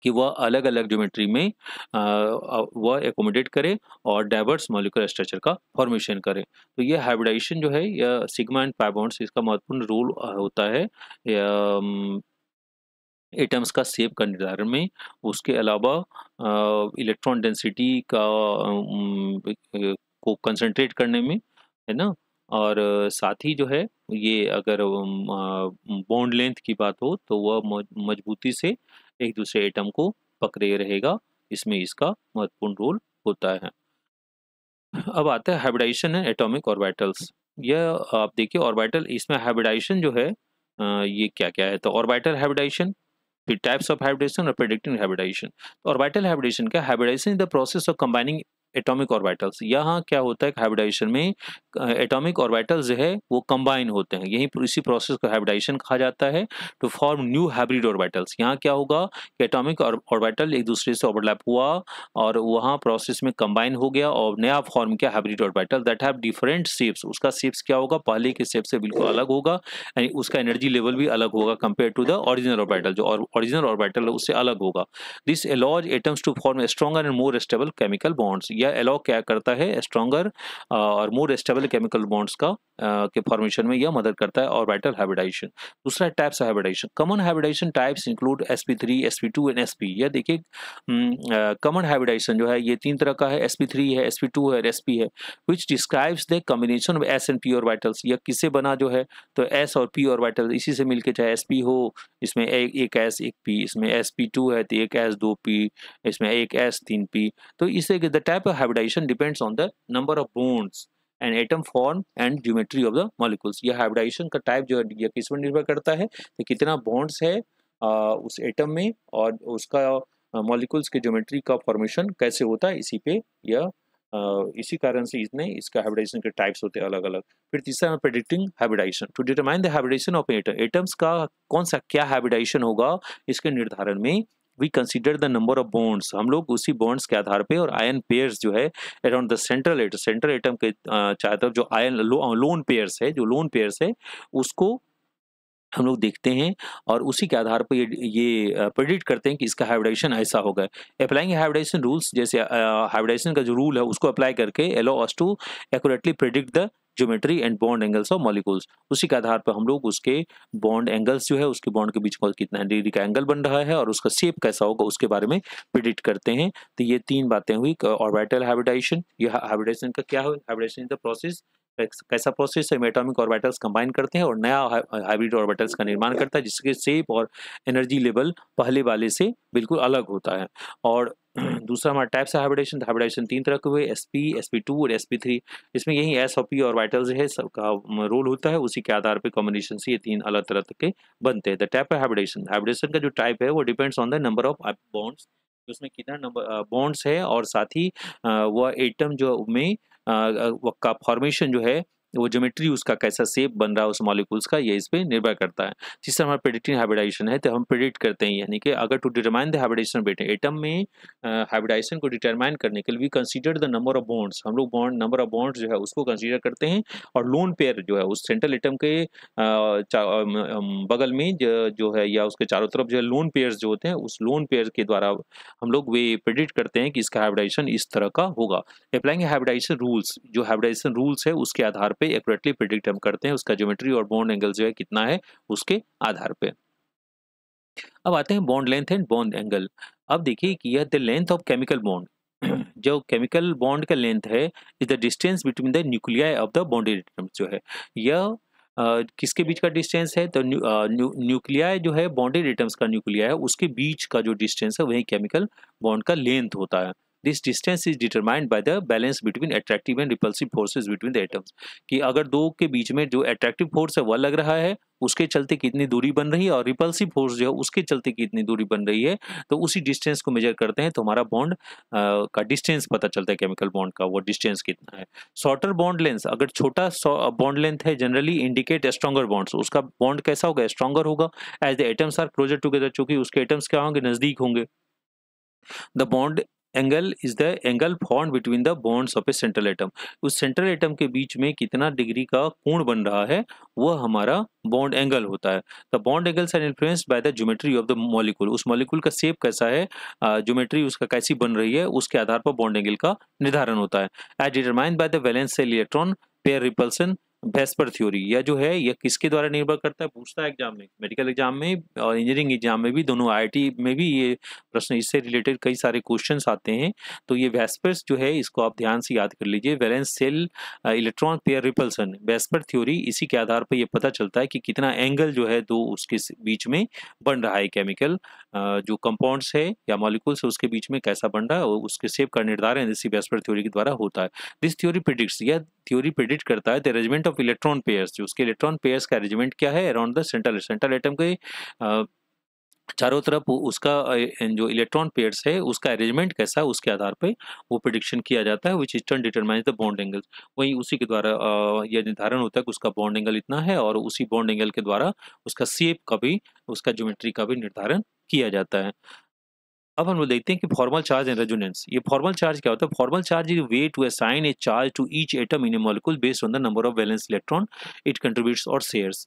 कि वह अलग अलग ज्योमेट्री में वह एकोमोडेट करे और डाइवर्स मॉलिक्यूलर स्ट्रक्चर का फॉर्मेशन करे। तो ये हाइब्रिडाइजेशन जो है यह सिग्मा एंड पाई बॉन्ड्स इसका महत्वपूर्ण रोल होता है एटम्स का शेप का निर्धारण में। उसके अलावा इलेक्ट्रॉन डेंसिटी का को कंसंट्रेट करने में, है ना। और साथ ही जो है ये अगर बॉन्ड लेंथ की बात हो तो वह मजबूती से एक दूसरे एटम को पकड़े रहेगा, इसमें इसका महत्वपूर्ण रोल होता है। अब आता है हाइब्रिडाइजेशन है एटॉमिक ऑर्बिटल्स। यह आप देखिए ऑर्बिटल, इसमें हाइब्रिडाइजेशन जो है ये क्या क्या है, तो ऑर्बिटल हाइब्रिडाइजेशन, फिर टाइप्स ऑफ हाइब्रिडेशन और प्रेडिक्टिंग हाइब्रिडेशन। तो ऑर्बिटल हाइब्रिडेशन क्या, hybridization is the process of combining atomic orbitals. यहाँ क्या होता है हाइब्रिडेशन में एटॉमिक ऑर्बिटल्स जो है वो कंबाइन होते हैं, यही इसी प्रोसेस को हाइब्रिडेशन कहा जाता है, to form new hybrid orbitals. यहाँ क्या होगा कि एटॉमिक ऑर्बिटल एक दूसरे से ओवरलैप हुआ और वहाँ प्रोसेस में कंबाइन हो गया और नया फॉर्म किया hybrid orbital that have different shapes. उसका शेप्स क्या होगा, पहले के शेप से बिल्कुल अलग होगा, यानी उसका एनर्जी लेवल भी अलग होगा compare to the original orbital, जो ओरिजिनल ऑर्बिटल है उससे अलग होगा। This allows atoms to form stronger and more stable chemical bonds. यह अलाउ क्या करता है, स्ट्रॉन्गर और मोर स्टेबल केमिकल बॉन्ड्स का के फॉर्मेशन में यह मदद करता है ऑर्बिटल हाइब्रिडाइजेशन। दूसरा types hybridization, common hybridization types include sp3 sp2 and sp। यह देखिए कॉमन हाइब्रिडाइजेशन जो है ये तीन तरह का है, sp3 है, sp2 है और sp है, which describes the combination of s and p orbitals। यह किससे बना जो है, तो s और p ऑर्बिटल इसी से मिलके, चाहे sp हो, इसमें एक s एक p, इसमें sp2 है तो एक s दो p, इसमें एक s तीन p। तो इससे the type of hybridization depends on the number of bonds and atom form and geometry of the molecules. यह हाइब्रिडाइजेशन का टाइप जो है यह किस पर निर्भर करता है, तो कितना बॉन्ड्स है उस एटम में और उसका मॉलिक्यूल्स के ज्योमेट्री का फॉर्मेशन कैसे होता है, इसी पे यह इसी कारण से इसका हाइब्रिडाइजेशन के टाइप्स होते हैं अलग अलग। फिर तीसरा predicting hybridization, to determine the hybridization of atoms का कौन सा क्या हाइब्रिडाइजेशन होगा इसके निर्धारण में we consider the number of bonds. हम लोग उसी बॉन्ड्स के आधार पे और आयन पेयर्स जो है अराउंड द सेंट्रल एटम के चारों तरफ जो आयन लोन पेयर्स है उसको हम लोग देखते हैं और उसी के आधार पर ये प्रेडिक्ट करते हैं कि इसका हाइब्रिडाइजेशन ऐसा होगा। अप्लाइंग हाइब्रिडाइजेशन रूल्स, जैसे हाइब्रिडाइजेशन का जो रूल है उसको अप्लाई करके allow us to accurately predict the geometry and bond angles of molecules. उसी के आधार पर हम लोग उसके बॉन्ड एंगल्स जो है उसके बॉन्ड के बीच में कितना डिग्री का एंगल बन रहा है और उसका शेप कैसा होगा उसके बारे में प्रेडिक्ट करते हैं। तो ये तीन बातें हुई ऑर्बिटल हाइब्रिडाइजेशन। यह हाइब्रिडाइजेशन का क्या है, हाइब्रिडाइजेशन इज द प्रोसेस, कैसा प्रोसेस है, एटॉमिक ऑर्बिटल्स कंबाइन करते हैं और नया हाइब्रिड ऑर्बिटल्स का निर्माण करता है जिसके शेप और एनर्जी लेवल पहले वाले से बिल्कुल अलग होता है। और दूसरा हमारा टाइप्स ऑफ हाइब्रिडाइजेशन तीन तरह के हुए, sp sp2 और sp3। इसमें यही s और p ऑर्बिटल्स है सबका रोल होता है, उसी के आधार पे कॉम्बिनेशन से ये तीन अलग तरह के बनते हैं। द टाइप ऑफ हाइब्रिडेशन का जो टाइप है वो depends on the number of bonds, उसमें कितना नंबर बॉन्ड्स है और साथ ही वह एटम जो में का फॉर्मेशन जो है वो ज्योमेट्री उसका कैसा शेप बन रहा है उस मॉलिक्यूल्स का, ये इस पे निर्भर करता है। तीसरा हमारा प्रेडिक्टिंग हाइब्रिडाइजेशन है, तो हम प्रेडिक्ट करते हैं, यानी कि अगर to determine the hybridization rate atom में हाइब्रिडाइजेशन को डिटरमाइन करने के लिए we consider the number of bonds, हम लोग नंबर ऑफ बॉन्ड्स जो है उसको कंसीडर करते हैं, और लोन पेयर जो है उस सेंट्रल एटम के बगल में जो है या उसके चारों तरफ जो है लोन पेयर्स जो होते हैं, उस लोन पेयर के द्वारा हम लोग वे प्रेडिक्ट करते हैं कि इसका हाइब्रिडाइजेशन इस तरह का होगा। अप्लाइंग हाइब्रिडाइजेशन रूल्स, जो हाइब्रिडाइजेशन रूल्स है उसके आधार पे एक्यूरेटली प्रेडिक्ट हम करते हैं उसका ज्योमेट्री और बॉन्ड एंगल जो है कितना है उसके आधार पे। अब आते हैं bond length and bond angle. अब देखिए कि यह the length of chemical bond जो केमिकल बॉन्ड का लेंथ है is the distance between the nuclei of the bonded atoms, जो है यह किसके बीच का डिस्टेंस है, तो न्यूक्लियाई जो है बॉन्डेड एटम्स का न्यूक्लियाई है उसके बीच का जो डिस्टेंस है वही केमिकल बॉन्ड का लेंथ होता है। This distance is determined by the balance between attractive and repulsive forces between the atoms, कि अगर दो के बीच में जो अट्रैक्टिव फोर्स है वह लग रहा है उसके चलते कितनी दूरी बन रही है, और रिपल्सिव फोर्स जो है उसके चलते कितनी दूरी बन रही है, तो उसी डिस्टेंस को मेजर करते हैं तो हमारा बॉन्ड का डिस्टेंस पता चलता है, केमिकल बॉन्ड का वो डिस्टेंस कितना है। शॉर्टर बॉन्ड लेंथ, अगर छोटा बॉन्ड लेंथ है जनरली इंडिकेट स्ट्रॉन्गर बॉन्ड्स, उसका बॉन्ड कैसा होगा, स्ट्रॉन्गर होगा, as the atoms are closer together, चूंकि उसके एटम्स क्या होंगे, नजदीक होंगे। The bond angle is the angle formed between the bonds of a central atom, उस सेंट्रल एटम के बीच में कितना डिग्री का कोण बन रहा है वह हमारा बॉन्ड एंगल होता है। The bond angles are influenced by the geometry of the molecule, उस मॉलिक्यूल का शेप कैसा है, ज्योमेट्री उसका कैसी बन रही है उसके आधार पर बॉन्ड एंगल का निर्धारण होता है। As determined by the valence shell electron pair repulsion VSEPR theory, यह जो है यह किसके द्वारा निर्भर करता है, पूछता है एग्जाम में, मेडिकल एग्जाम में और इंजीनियरिंग एग्जाम में भी, दोनों आईआईटी में भी ये प्रश्न इससे रिलेटेड कई सारे क्वेश्चंस आते हैं। तो ये वेस्पर्स जो है इसको आप ध्यान से याद कर लीजिए, valence shell electron pair repulsion VSEPR theory, इसी के आधार पर ये पता चलता है कि कितना एंगल जो है दो उसके बीच में बन रहा है, केमिकल जो कंपाउंड्स है या मॉलिक्यूल्स है उसके बीच में कैसा बन रहा है और उसके शेप का निर्धारण इसी वेस्पर थ्योरी के द्वारा होता है। दिस थ्योरी प्रिडिक्ट्स, यह थ्योरी प्रिडिक्ट करता है the arrangement of electron pairs, जो उसके इलेक्ट्रॉन पेयर्स का अरेंजमेंट क्या है अराउंड द सेंट्रल एटम के चारों तरफ उसका जो इलेक्ट्रॉन पेयर्स है उसका अरेंजमेंट कैसा है उसके आधार पे वो प्रिडिक्शन किया जाता है, which is turn determines the bond angles, वही उसी के द्वारा यह निर्धारण होता है कि उसका बॉन्ड एंगल इतना है, और उसी बॉन्ड एंगल के द्वारा उसका शेप का भी, उसका ज्योमेट्री का भी निर्धारण किया जाता है। अब हम लोग देखते हैं कि फॉर्मल चार्ज एंड रेजोनेंस, ये फॉर्मल चार्ज क्या होता है, formal charge is way to assign a charge to each atom in a molecule based on the number of valence electron it contributes और शेयर्स।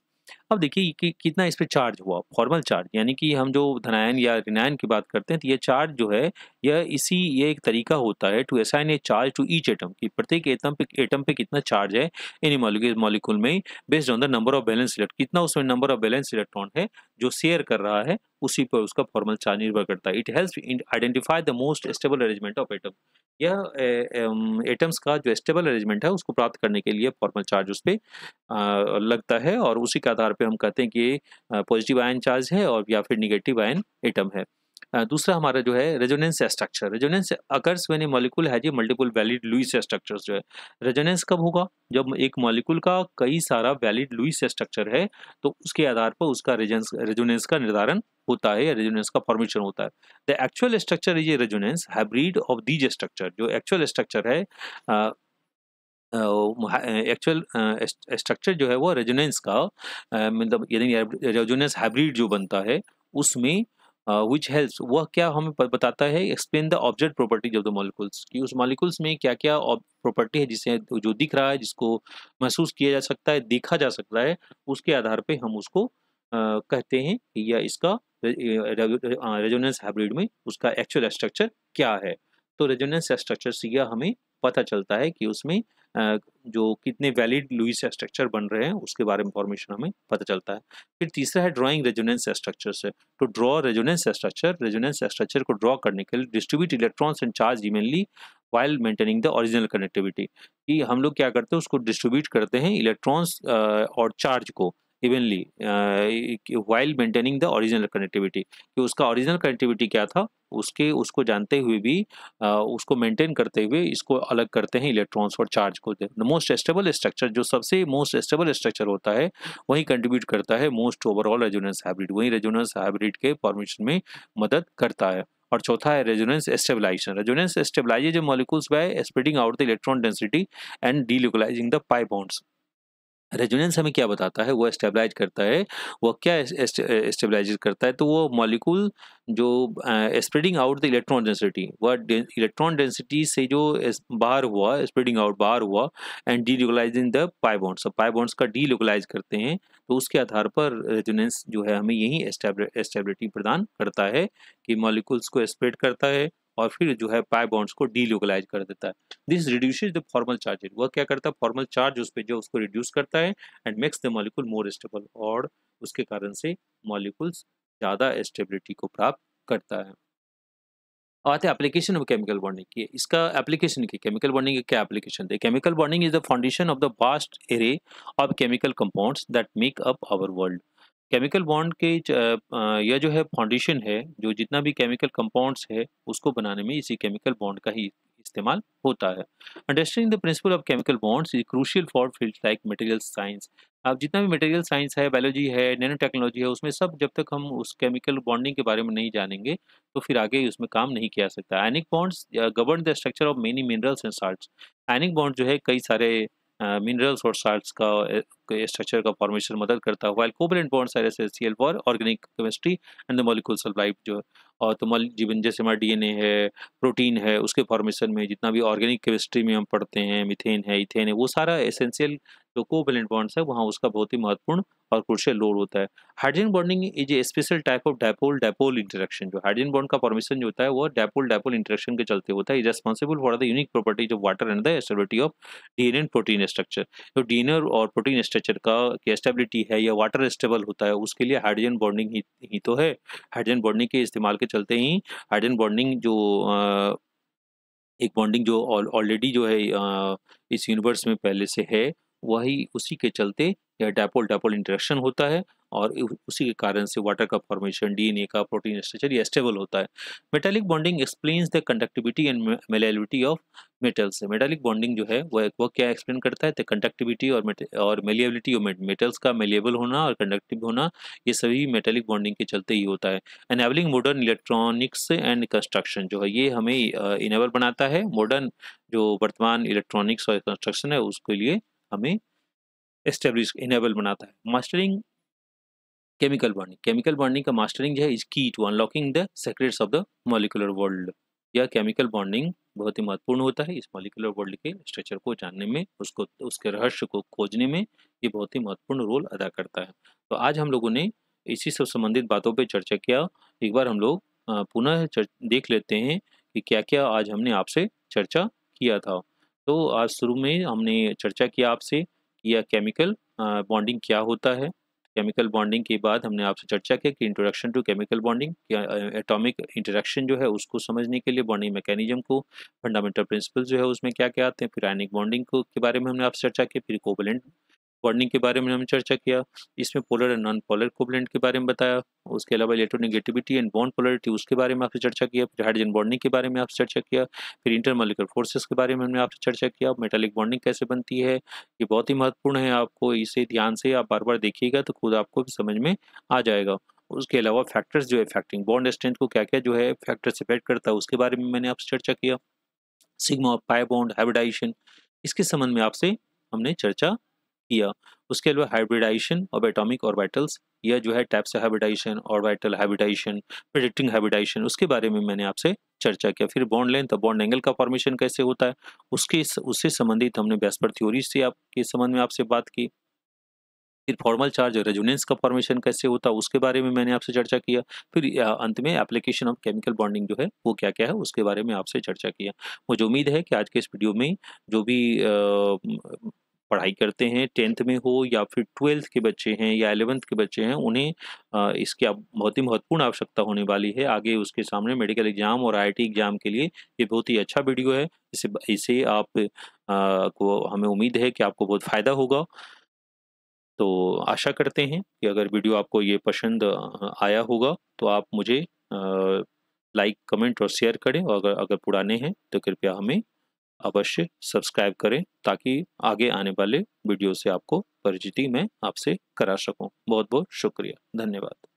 अब देखिए कि कितना इस पे चार्ज हुआ, फॉर्मल चार्ज यानी कि हम जो धनायन या ऋणायन की बात करते हैं तो ये चार्ज जो है ये एक तरीका होता है to assign a charge to each atom, कि प्रत्येक एटम पे कितना चार्ज है इन मॉलिक्यूल में, based on the number of valence electron, कितना उसमें नंबर ऑफ वैलेंस इलेक्ट्रॉन है जो शेयर कर रहा है उसी पर उसका फॉर्मल चार्ज निर्भर करता है। It helps identify the most stable arrangement of atom, यह एटम्स का जो स्टेबल अरेंजमेंट है उसको प्राप्त करने के लिए फॉर्मल चार्ज उस पर लगता है, और उसी के आधार पे हम कहते हैं कि ये पॉजिटिव आयन चार्ज है और या फिर निगेटिव आयन एटम है। दूसरा हमारा जो है resonance structure, resonance occurs when a molecule has a multiple valid Lewis structures, जो है रेजोनेंस कब होगा, जब एक मॉलिक्यूल का कई सारा वैलिड लुईस स्ट्रक्चर है तो उसके आधार पर उसका रेजोनेंस का निर्धारण होता है या रेजोनेंस का फॉर्मेशन होता है। The actual structure is a resonance hybrid of these structure, जो एक्चुअल स्ट्रक्चर है एक्चुअल स्ट्रक्चर जो है वो रेजोनेंस का मतलब यानी रेजोनेंस हाइब्रिड जो बनता है उसमें विच हेल्प्स, वह क्या हमें बताता है, explain the object properties of the molecules, कि उस मॉलिक्यूल्स में क्या क्या प्रॉपर्टी है जिसे जो दिख रहा है, जिसको महसूस किया जा सकता है, देखा जा सकता है, उसके आधार पे हम उसको कहते हैं कि या इसका रेजोनेंस हाइब्रिड में उसका एक्चुअल स्ट्रक्चर क्या है। तो रेजोनेंस स्ट्रक्चर से यह हमें पता चलता है कि उसमें जो कितने वैलिड लुईस स्ट्रक्चर बन रहे हैं उसके बारे में इंफॉर्मेशन हमें पता चलता है। फिर तीसरा है ड्राइंग रेजोनेंस स्ट्रक्चर से, तो ड्रॉ रेजोनेंस स्ट्रक्चर को ड्रॉ करने के लिए distribute electrons and charge evenly while maintaining the original connectivity, कि हम लोग क्या करते हैं उसको डिस्ट्रीब्यूट करते हैं इलेक्ट्रॉन्स और चार्ज को evenly while maintaining the original connectivity, कि उसका ओरिजिनल कनेक्टिविटी क्या था उसको जानते हुए भी उसको मेंटेन करते हुए इसको अलग करते हैं इलेक्ट्रॉन्स और चार्ज को। द मोस्ट स्टेबल स्ट्रक्चर, जो सबसे मोस्ट स्टेबल स्ट्रक्चर होता है वही कंट्रीब्यूट करता है मोस्ट ओवरऑल रेजोनेंस हाइब्रिड, वही रेजोनेंस हाइब्रिड के फॉर्मेशन में मदद करता है। और चौथा है resonance stabilisation, resonance stabilises molecules by spreading out the electron density and delocalising the pi bonds, resonance हमें क्या बताता है, वो स्टेबलाइज करता है, वो क्या स्टेबलाइज करता है, तो वो मॉलिक्यूल जो spreading out the electron density, वह इलेक्ट्रॉन डेंसिटी से जो बाहर हुआ, स्प्रेडिंग आउट बाहर हुआ, and delocalising the pi bonds, pi bonds का डी लोकलाइज करते हैं, तो उसके आधार पर रेजोनेंस जो है हमें यही स्टेबिलिटी प्रदान करता है कि मॉलिक्यूल्स को स्प्रेड करता है और फिर जो है पाई बॉन्ड्स को डी लोकलाइज कर देता है। This reduces the formal charges, वह क्या करता है, फॉर्मल चार्ज उस पर जो उसको रिड्यूस करता है, and makes the molecule more stable, और उसके कारण से मॉलिक्यूल्स ज़्यादा स्टेबिलिटी को प्राप्त करता है। आते हैं एप्लीकेशन ऑफ केमिकल बॉन्डिंग की, इसका एप्लीकेशन की, केमिकल बॉन्डिंग के क्या एप्लीकेशन थे। Chemical bonding is the foundation of the vast array of chemical compounds that make up our world. Chemical bond के यह जो है फाउंडेशन है, जो जितना भी केमिकल कंपाउंड्स है उसको बनाने में इसी केमिकल बॉन्ड का ही इस्तेमाल होता है। Understanding the principle of chemical bonds is crucial for fields like material science. अब जितना भी मटेरियल साइंस है, बायोलॉजी है, नैनो टेक्नोलॉजी है, उसमें सब जब तक हम उस केमिकल बॉन्डिंग के बारे में नहीं जानेंगे तो फिर आगे उसमें काम नहीं किया जा सकता। आयनिक bonds govern the structure of many minerals and salts. Ionic bond जो है कई सारे मिनरल्स और साल्ट्स का स्ट्रक्चर का फॉर्मेशन मदद करता है, while covalent bonds are essential for organic chemistry and the molecules of life. जो और तो जीवन जैसे हमारा डीएनए है, प्रोटीन है, उसके फॉर्मेशन में जितना भी ऑर्गेनिक केमिस्ट्री में हम पढ़ते हैं, मीथेन है, इथेन है, वो सारा एसेंशियल जो कोवैलेंट बॉन्ड्स है वहाँ उसका बहुत ही महत्वपूर्ण और क्रूशियल रोल होता है। Hydrogen bonding is a special type of dipole dipole interaction. जो हाइड्रोजन बॉन्ड का फॉर्मेशन जो होता है वो डायपोल डायपोल इंटरेक्शन के चलते होता है। Is responsible for the unique properties of water and the stability of DNA and protein structure. तो डीएनए और प्रोटीन स्ट्रक्चर का स्टेबिलिटी है या वाटर स्टेबल होता है, उसके लिए हाइड्रोजन बॉन्डिंग ही तो है। हाइड्रोजन बॉन्डिंग के इस्तेमाल के चलते ही हाइड्रोजन बॉन्डिंग जो एक बॉन्डिंग जो ऑलरेडी जो है इस यूनिवर्स में पहले से है, वही उसी के चलते यह डायपोल डायपोल इंटरेक्शन होता है और उसी के कारण से वाटर का फॉर्मेशन, डीएनए का, प्रोटीन स्ट्रक्चर ये स्टेबल होता है। Metallic bonding explains the conductivity and malleability of metals. Metallic bonding जो है वह क्या एक्सप्लेन करता है, द कंडक्टिविटी और मेलिएबिलिटी ऑफ मेटल्स का मेलिएबल होना और कंडक्टिव होना, ये सभी मेटालिक बॉन्डिंग के चलते ही होता है। Enabling modern electronics and construction, जो है ये हमें इनेबल बनाता है, मॉडर्न जो वर्तमान इलेक्ट्रॉनिक्स और कंस्ट्रक्शन है उसके लिए हमें एस्टेब्लिश इनेबल बनाता है। Mastering chemical bonding, chemical bonding का मास्टरिंग जो है is key to unlocking the secrets of the molecular world. यह केमिकल बॉन्डिंग बहुत ही महत्वपूर्ण होता है इस मॉलिक्यूलर वर्ल्ड के स्ट्रक्चर को जानने में, उसको उसके रहस्य को खोजने में ये बहुत ही महत्वपूर्ण रोल अदा करता है। तो आज हम लोगों ने इसी से संबंधित बातों पर चर्चा किया। एक बार हम लोग पुनः देख लेते हैं कि क्या क्या आज हमने आपसे चर्चा किया था। तो आज शुरू में हमने चर्चा किया आपसे कि यह केमिकल बॉन्डिंग क्या होता है। केमिकल बॉन्डिंग के बाद हमने आपसे चर्चा किया कि इंट्रोडक्शन टू केमिकल बॉन्डिंग, क्या एटॉमिक इंटरेक्शन जो है उसको समझने के लिए, बॉन्डिंग मैकेनिज्म को, फंडामेंटल प्रिंसिपल जो है उसमें क्या क्या आते हैं, फिर आयनिक बॉन्डिंग को के बारे में हमने आपसे चर्चा की, फिर कोवैलेंट बॉन्डिंग के बारे में हमने चर्चा किया, इसमें polar and non polar covalent के बारे में बताया, उसके अलावा इलेक्ट्रोनेगेटिविटी एंड बॉन्ड पोलरिटी उसके बारे में आपसे चर्चा किया, फिर हाइड्रोजन बॉन्डिंग के बारे में आपसे चर्चा किया, फिर इंटरमॉलिक्यूलर फोर्सेस के बारे में हमने आपसे चर्चा किया, मेटालिक बॉन्डिंग कैसे बनती है, ये बहुत ही महत्वपूर्ण है, आपको इसे ध्यान से आप बार बार देखिएगा तो खुद आपको भी समझ में आ जाएगा। उसके अलावा फैक्टर्स जो इफेक्टिंग बॉन्ड स्ट्रेंथ को क्या क्या जो है फैक्टर्स इफेक्ट करता है उसके बारे में मैंने आपसे चर्चा किया। सिग्मा, पाई बॉन्ड, हाइब्रिडाइजेशन, इसके संबंध में आपसे हमने चर्चा किया। उसके अलावा हाइब्रिडाइजेशन ऑफ एटॉमिक ऑर्बिटल्स, यह जो है types of hybridization, orbital hybridization, predicting hybridization, उसके बारे में मैंने आपसे चर्चा किया। फिर बॉन्ड लेंथ, बॉन्ड एंगल का फॉर्मेशन कैसे होता है उससे संबंधित हमने बेस्पर थ्योरी से आपके संबंध में आपसे बात की। फिर फॉर्मल चार्ज रेजोनेंस का फॉर्मेशन कैसे होता है उसके बारे में मैंने आपसे चर्चा किया। फिर अंत में एप्लीकेशन ऑफ केमिकल बॉन्डिंग जो है वो क्या क्या है उसके बारे में आपसे चर्चा किया। मुझे उम्मीद है कि आज के इस वीडियो में जो भी पढ़ाई करते हैं, 10th में हो या फिर 12th के बच्चे हैं या 11th के बच्चे हैं, उन्हें इसकी बहुत ही महत्वपूर्ण आवश्यकता होने वाली है आगे उसके सामने मेडिकल एग्जाम और IIT एग्जाम के लिए। ये बहुत ही अच्छा वीडियो है, इसे आप को हमें उम्मीद है कि आपको बहुत फ़ायदा होगा। तो आशा करते हैं कि अगर वीडियो आपको ये पसंद आया होगा तो आप मुझे लाइक, कमेंट और शेयर करें, और अगर पुराने हैं तो कृपया हमें अवश्य सब्सक्राइब करें ताकि आगे आने वाले वीडियो से आपको परिचिति मैं आपसे करा सकूं। बहुत बहुत शुक्रिया, धन्यवाद।